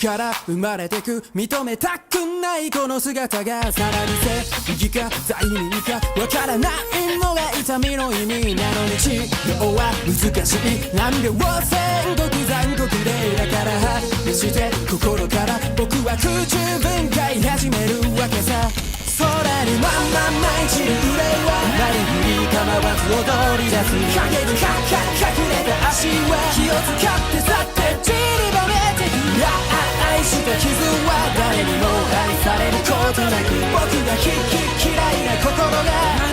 から生まれてく認めたくないこの姿がさらに正義か罪人かわからないのが痛みの意味なのに治療は難しい難病宣告残酷でだから話して心から僕は空中分解始めるわけさ空にまんま舞い散る憂いは何に構わず踊り出す影に隠れた足は気を使って去って散りばめてく愛した傷は誰にも愛されることなく僕が嫌いな心が